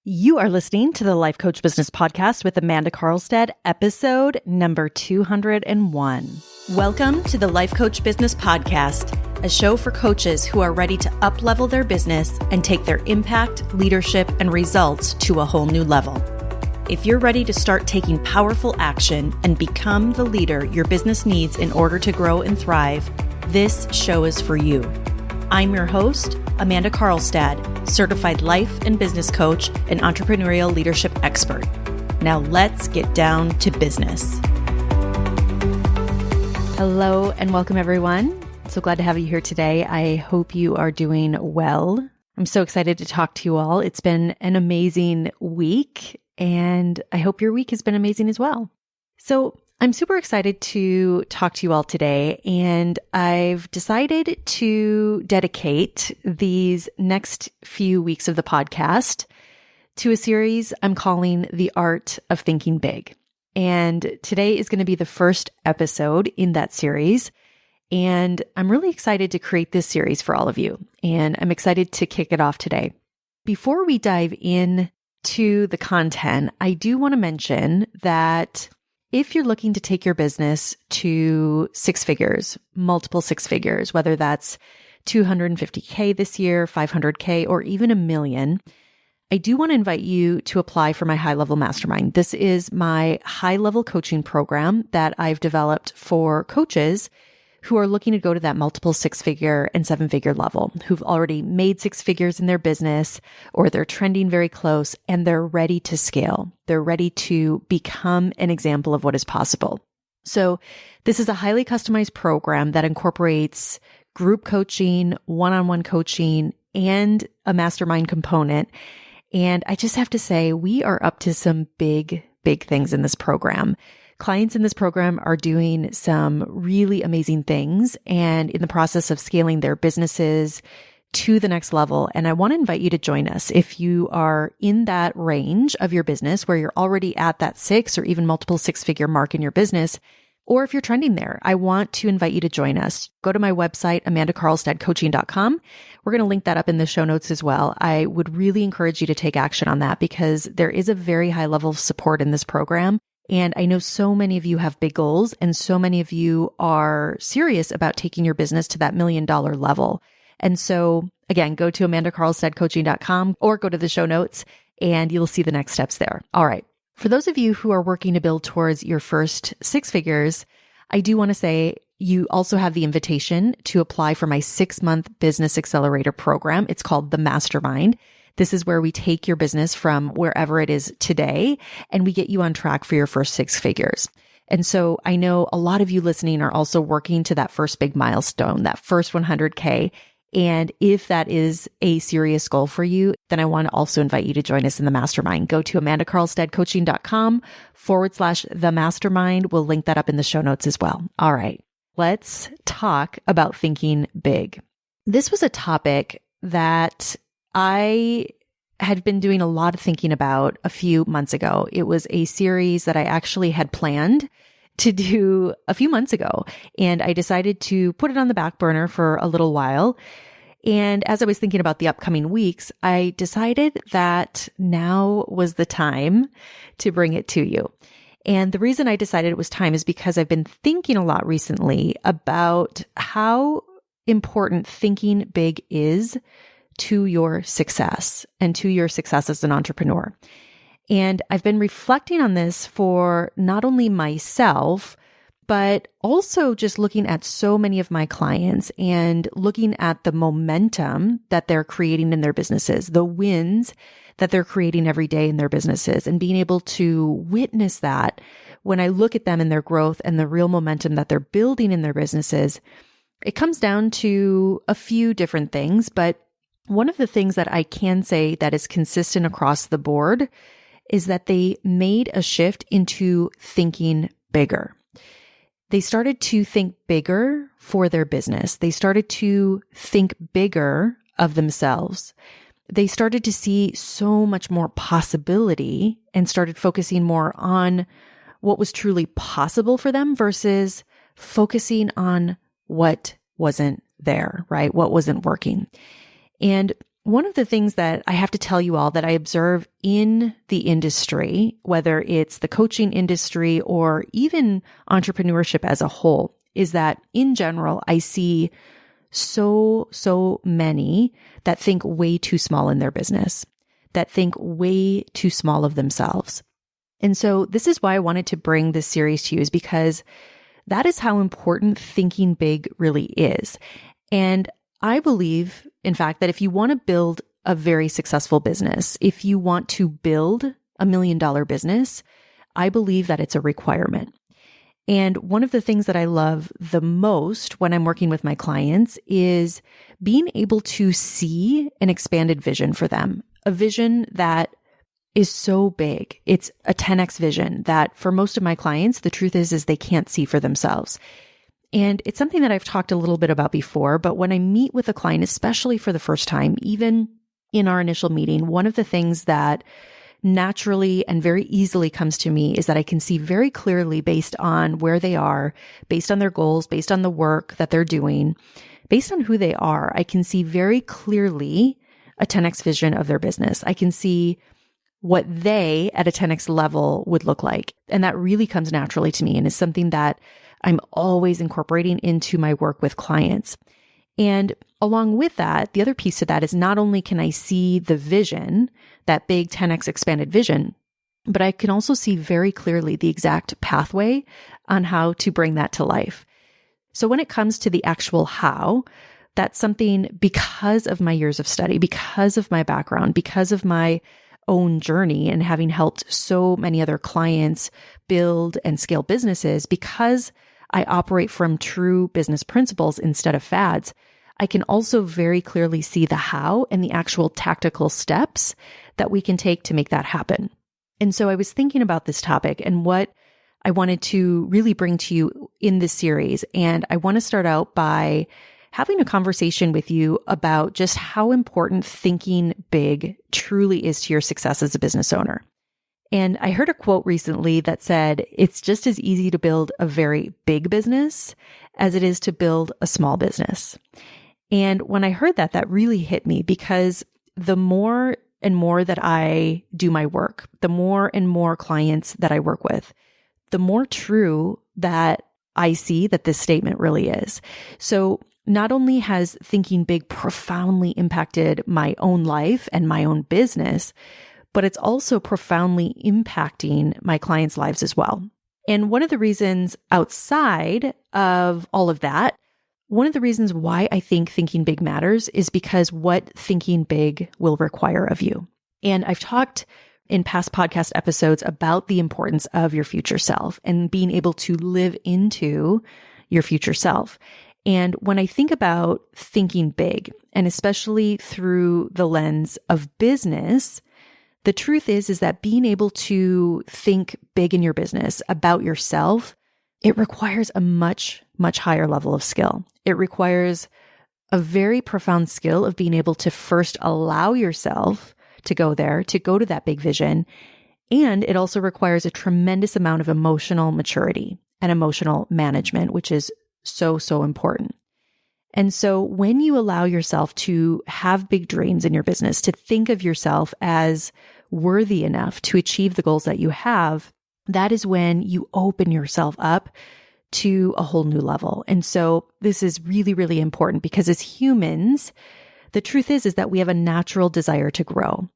You are listening to the Life Coach Business Podcast with Amanda Carlstead, episode number 201. Welcome to the Life Coach Business Podcast, a show for coaches who are ready to up-level their business and take their impact, leadership, and results to a whole new level. If you're ready to start taking powerful action and become the leader your business needs in order to grow and thrive, this show is for you. I'm your host, Amanda Carlstead, certified life and business coach and entrepreneurial leadership expert. Now let's get down to business. Hello and welcome everyone. So glad to have you here today. I hope you are doing well. I'm so excited to talk to you all. It's been an amazing week and I hope your week has been amazing as well. So I'm super excited to talk to you all today, and I've decided to dedicate these next few weeks of the podcast to a series I'm calling The Art of Thinking Big. And today is going to be the first episode in that series, and I'm really excited to create this series for all of you, and I'm excited to kick it off today. Before we dive in to the content, I do want to mention that if you're looking to take your business to six figures, multiple six figures, whether that's $250K this year, $500K, or even $1 million, I do want to invite you to apply for my high-level mastermind. This is my high-level coaching program that I've developed for coaches who are looking to go to that multiple six-figure and seven-figure level, who've already made six figures in their business, or they're trending very close, and they're ready to scale. They're ready to become an example of what is possible. So this is a highly customized program that incorporates group coaching, one-on-one coaching, and a mastermind component. And I just have to say, we are up to some big things in this program. Clients in this program are doing some really amazing things and in the process of scaling their businesses to the next level. And I want to invite you to join us. If you are in that range of your business where you're already at that six or even multiple six-figure mark in your business, or if you're trending there, I want to invite you to join us. Go to my website, amandacarlstedcoaching.com. We're going to link that up in the show notes as well. I would really encourage you to take action on that because there is a very high level of support in this program. And I know so many of you have big goals and so many of you are serious about taking your business to that $1 million level. And so again, go to amandacarlstedcoaching.com or go to the show notes and you'll see the next steps there. All right. For those of you who are working to build towards your first six figures, I do want to say you also have the invitation to apply for my 6-month business accelerator program. It's called the Mastermind. This is where we take your business from wherever it is today and we get you on track for your first six figures. And so I know a lot of you listening are also working to that first big milestone, that first 100K. And if that is a serious goal for you, then I want to also invite you to join us in the mastermind. Go to amandacarlstedcoaching.com/the mastermind. We'll link that up in the show notes as well. All right, let's talk about thinking big. This was a topic that I had been doing a lot of thinking about a few months ago. It was a series that I actually had planned to do a few months ago, and I decided to put it on the back burner for a little while. And as I was thinking about the upcoming weeks, I decided that now was the time to bring it to you. And the reason I decided it was time is because I've been thinking a lot recently about how important thinking big is to your success and to your success as an entrepreneur. And I've been reflecting on this for not only myself, but also just looking at so many of my clients and looking at the momentum that they're creating in their businesses, the wins that they're creating every day in their businesses, and being able to witness that when I look at them and their growth and the real momentum that they're building in their businesses. It comes down to a few different things, but one of the things that I can say that is consistent across the board is that they made a shift into thinking bigger. They started to think bigger for their business. They started to think bigger of themselves. They started to see so much more possibility and started focusing more on what was truly possible for them versus focusing on what wasn't there, right? What wasn't working. And one of the things that I have to tell you all that I observe in the industry, whether it's the coaching industry or even entrepreneurship as a whole, is that in general, I see so many that think way too small in their business, that think way too small of themselves. And so this is why I wanted to bring this series to you, is because that is how important thinking big really is. And I believe, in fact, that if you want to build a very successful business, if you want to build $1 million business, I believe that it's a requirement. And one of the things that I love the most when I'm working with my clients is being able to see an expanded vision for them, a vision that is so big. It's a 10x vision that for most of my clients, the truth is they can't see for themselves. And it's something that I've talked a little bit about before, but when I meet with a client, especially for the first time, even in our initial meeting, one of the things that naturally and very easily comes to me is that I can see very clearly, based on where they are, based on their goals, based on the work that they're doing, based on who they are, I can see very clearly a 10x vision of their business. I can see what they at a 10x level would look like. And that really comes naturally to me and is something that I'm always incorporating into my work with clients. And along with that, the other piece to that is not only can I see the vision, that big 10x expanded vision, but I can also see very clearly the exact pathway on how to bring that to life. So when it comes to the actual how, that's something, because of my years of study, because of my background, because of my own journey and having helped so many other clients build and scale businesses, because I operate from true business principles instead of fads, I can also very clearly see the how and the actual tactical steps that we can take to make that happen. And so I was thinking about this topic and what I wanted to really bring to you in this series. And I want to start out by having a conversation with you about just how important thinking big truly is to your success as a business owner. And I heard a quote recently that said, it's just as easy to build a very big business as it is to build a small business. And when I heard that, that really hit me, because the more and more that I do my work, the more and more clients that I work with, the more true that I see that this statement really is. So not only has thinking big profoundly impacted my own life and my own business, but it's also profoundly impacting my clients' lives as well. And one of the reasons outside of all of that, one of the reasons why I think thinking big matters is because what thinking big will require of you. And I've talked in past podcast episodes about the importance of your future self and being able to live into your future self. And when I think about thinking big, and especially through the lens of business, the truth is that being able to think big in your business about yourself, it requires a much higher level of skill. It requires a very profound skill of being able to first allow yourself to go there, to go to that big vision. And it also requires a tremendous amount of emotional maturity and emotional management, which is so important. And so when you allow yourself to have big dreams in your business, to think of yourself as worthy enough to achieve the goals that you have, that is when you open yourself up to a whole new level. And so this is really important, because as humans, the truth is that we have a natural desire to grow.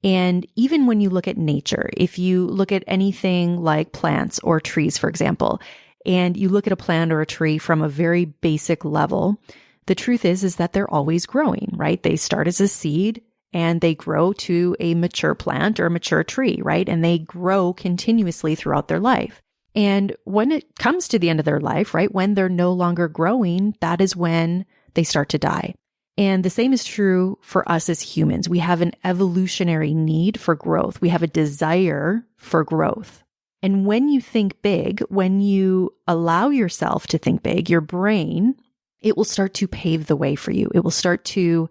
And even when you look at nature, if you look at anything like plants or trees, for example, and you look at a plant or a tree from a very basic level, the truth is that they're always growing, right? They start as a seed and they grow to a mature plant or a mature tree, right? And they grow continuously throughout their life. And when it comes to the end of their life, right, when they're no longer growing, that is when they start to die. And the same is true for us as humans. We have an evolutionary need for growth. We have a desire for growth. And when you think big, when you allow yourself to think big, your brain, it will start to pave the way for you. It will start to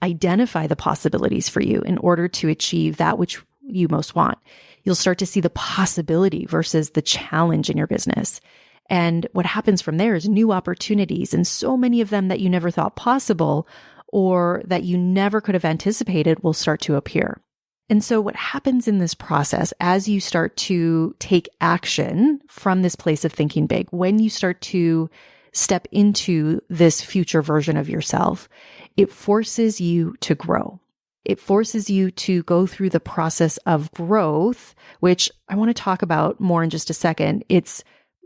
identify the possibilities for you in order to achieve that which you most want. You'll start to see the possibility versus the challenge in your business. And what happens from there is new opportunities, and so many of them that you never thought possible or that you never could have anticipated will start to appear. And so what happens in this process as you start to take action from this place of thinking big, when you start to step into this future version of yourself, it forces you to grow. It forces you to go through the process of growth, which I want to talk about more in just a second. It's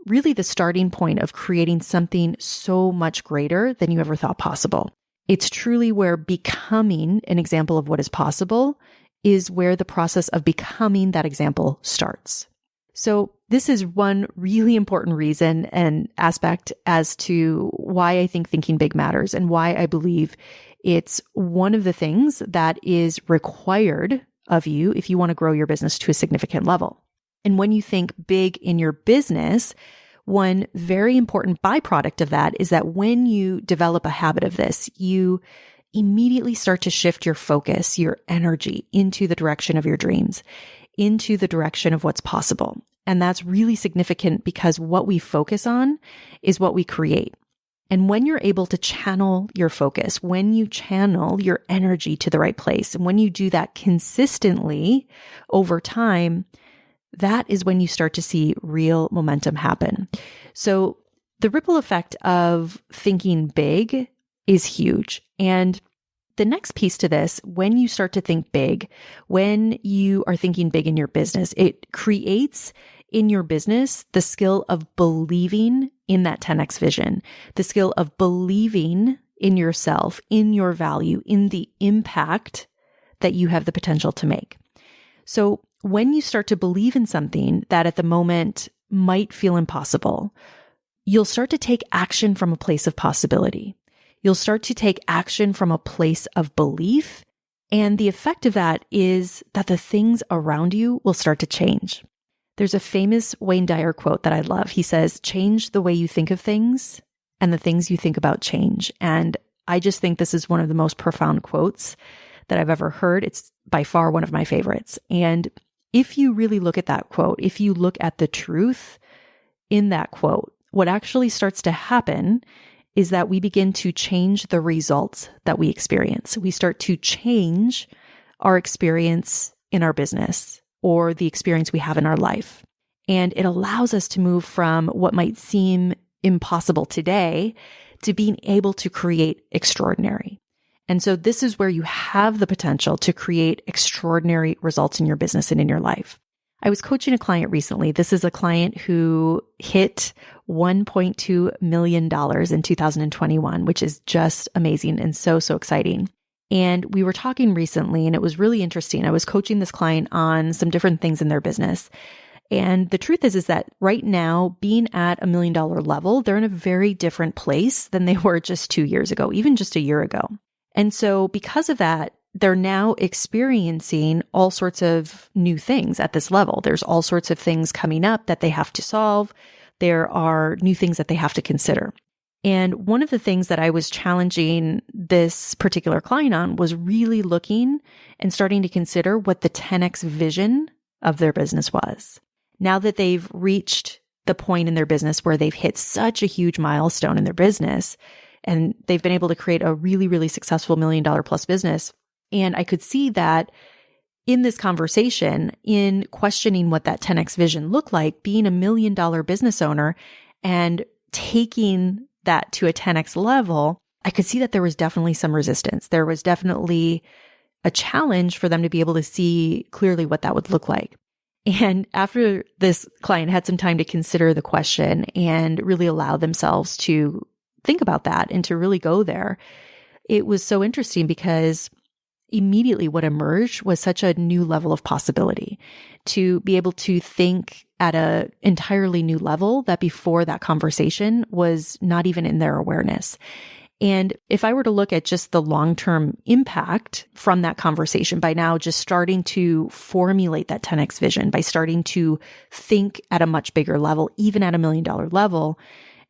really the starting point of creating something so much greater than you ever thought possible. It's truly where becoming an example of what is possible is where the process of becoming that example starts. So this is one really important reason and aspect as to why I think thinking big matters and why I believe it's one of the things that is required of you if you want to grow your business to a significant level. And when you think big in your business, one very important byproduct of that is that when you develop a habit of this, you immediately start to shift your focus, your energy into the direction of your dreams, into the direction of what's possible. And that's really significant because what we focus on is what we create. And when you're able to channel your focus, when you channel your energy to the right place, and when you do that consistently over time, that is when you start to see real momentum happen. So the ripple effect of thinking big is huge. And the next piece to this, when you start to think big, when you are thinking big in your business, it creates in your business the skill of believing in that 10x vision, the skill of believing in yourself, in your value, in the impact that you have the potential to make. So when you start to believe in something that at the moment might feel impossible, you'll start to take action from a place of possibility. You'll start to take action from a place of belief. And the effect of that is that the things around you will start to change. There's a famous Wayne Dyer quote that I love. He says, "Change the way you think of things, and the things you think about change." And I just think this is one of the most profound quotes that I've ever heard. It's by far one of my favorites. And if you really look at that quote, if you look at the truth in that quote, what actually starts to happen is that we begin to change the results that we experience. We start to change our experience in our business or the experience we have in our life. And it allows us to move from what might seem impossible today to being able to create extraordinary. And so this is where you have the potential to create extraordinary results in your business and in your life. I was coaching a client recently. This is a client who hit $1.2 million in 2021, which is just amazing and so exciting. And we were talking recently, and it was really interesting. I was coaching this client on some different things in their business. And the truth is that right now, being at $1 million level, they're in a very different place than they were just 2 years ago, even just a year ago. And so because of that, they're now experiencing all sorts of new things at this level. There's all sorts of things coming up that they have to solve. There are new things that they have to consider. And one of the things that I was challenging this particular client on was really looking and starting to consider what the 10x vision of their business was. Now that they've reached the point in their business where they've hit such a huge milestone in their business, and they've been able to create a really, really successful $1 million plus business. And I could see that in this conversation, in questioning what that 10x vision looked like, being a $1 million business owner and taking that to a 10x level, I could see that there was definitely some resistance. There was definitely a challenge for them to be able to see clearly what that would look like. And after this client had some time to consider the question and really allow themselves to think about that and to really go there, it was so interesting because immediately what emerged was such a new level of possibility to be able to think at an entirely new level that before that conversation was not even in their awareness. And if I were to look at just the long-term impact from that conversation, by now just starting to formulate that 10x vision, by starting to think at a much bigger level, even at $1 million level,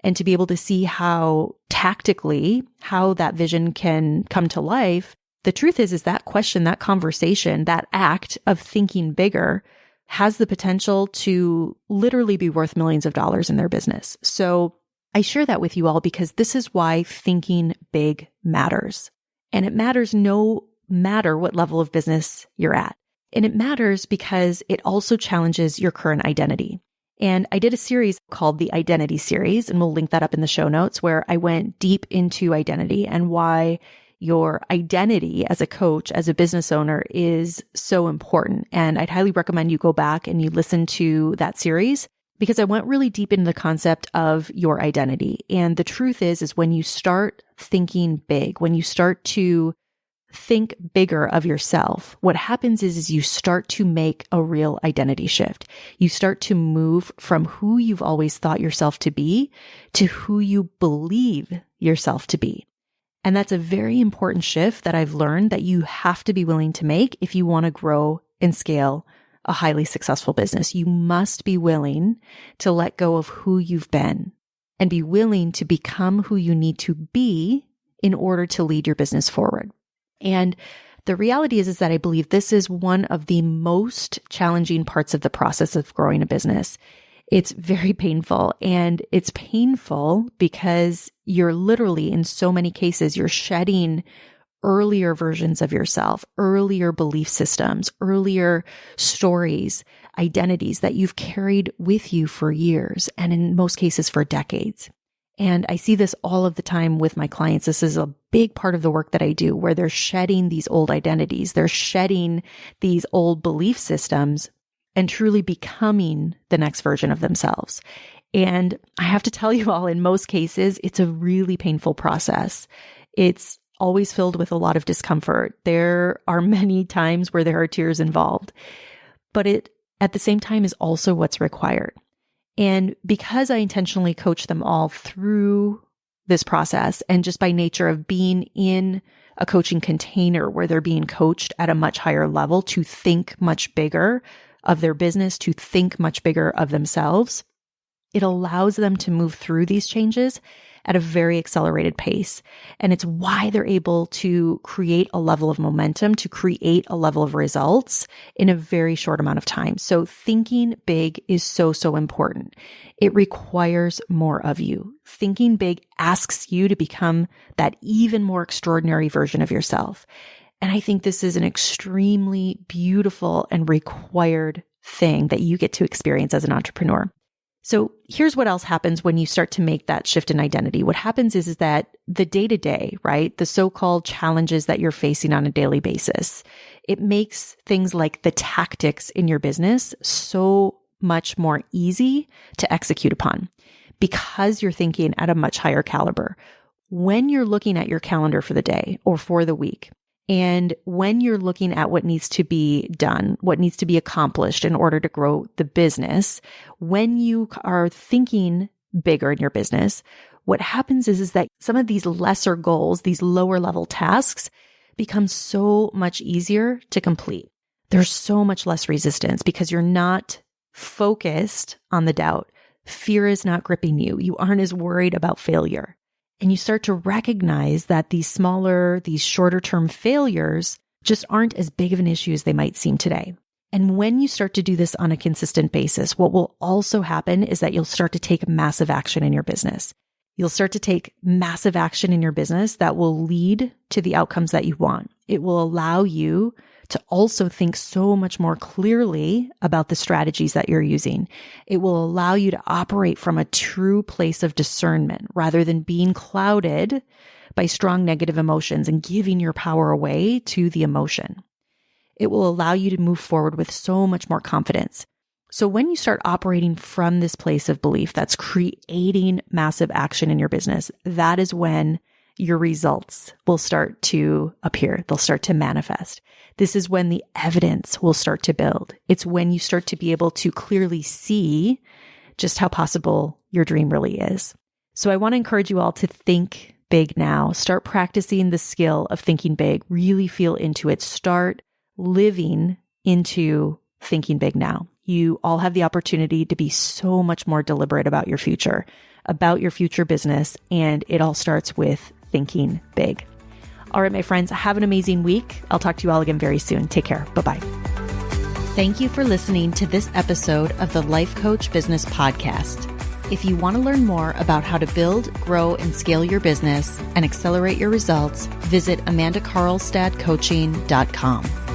and to be able to see how tactically, how that vision can come to life, the truth is that question, that conversation, that act of thinking bigger has the potential to literally be worth millions of dollars in their business. So I share that with you all because this is why thinking big matters. And it matters no matter what level of business you're at. And it matters because it also challenges your current identity. And I did a series called the Identity Series, and we'll link that up in the show notes, where I went deep into identity and why your identity as a coach, as a business owner is so important. And I'd highly recommend you go back and you listen to that series because I went really deep into the concept of your identity. And the truth is when you start thinking big, when you start to think bigger of yourself, what happens is you start to make a real identity shift. You start to move from who you've always thought yourself to be to who you believe yourself to be. And that's a very important shift that I've learned that you have to be willing to make if you want to grow and scale a highly successful business. You must be willing to let go of who you've been and be willing to become who you need to be in order to lead your business forward. And the reality is that I believe this is one of the most challenging parts of the process of growing a business. It's very painful, and it's painful because you're literally, in so many cases, you're shedding earlier versions of yourself, earlier belief systems, earlier stories, identities that you've carried with you for years, and in most cases for decades. And I see this all of the time with my clients. This is a big part of the work that I do, where they're shedding these old identities. They're shedding these old belief systems and truly becoming the next version of themselves. And I have to tell you all, in most cases, it's a really painful process. It's always filled with a lot of discomfort. There are many times where there are tears involved, but it, at the same time, is also what's required. And because I intentionally coach them all through this process, and just by nature of being in a coaching container where they're being coached at a much higher level to think much bigger of their business, to think much bigger of themselves, it allows them to move through these changes at a very accelerated pace. And it's why they're able to create a level of momentum, to create a level of results in a very short amount of time. So thinking big is so, so important. It requires more of you. Thinking big asks you to become that even more extraordinary version of yourself. And I think this is an extremely beautiful and required thing that you get to experience as an entrepreneur. So here's what else happens when you start to make that shift in identity. What happens is that the day-to-day, right, the so-called challenges that you're facing on a daily basis, it makes things like the tactics in your business so much more easy to execute upon because you're thinking at a much higher caliber. When you're looking at your calendar for the day or for the week, and when you're looking at what needs to be done, what needs to be accomplished in order to grow the business, when you are thinking bigger in your business, what happens is that some of these lesser goals, these lower level tasks, become so much easier to complete. There's so much less resistance because you're not focused on the doubt. Fear is not gripping you. You aren't as worried about failure. And you start to recognize that these smaller, these shorter term failures just aren't as big of an issue as they might seem today. And when you start to do this on a consistent basis, what will also happen is that you'll start to take massive action in your business. You'll start to take massive action in your business that will lead to the outcomes that you want. It will allow you to also think so much more clearly about the strategies that you're using. It will allow you to operate from a true place of discernment rather than being clouded by strong negative emotions and giving your power away to the emotion. It will allow you to move forward with so much more confidence. So when you start operating from this place of belief that's creating massive action in your business, that is when your results will start to appear. They'll start to manifest. This is when the evidence will start to build. It's when you start to be able to clearly see just how possible your dream really is. So I want to encourage you all to think big now. Start practicing the skill of thinking big. Really feel into it. Start living into thinking big now. You all have the opportunity to be so much more deliberate about your future business, and it all starts with thinking big. All right, my friends, have an amazing week. I'll talk to you all again very soon. Take care. Bye-bye. Thank you for listening to this episode of the Life Coach Business Podcast. If you want to learn more about how to build, grow, and scale your business and accelerate your results, visit amandacarlstadcoaching.com.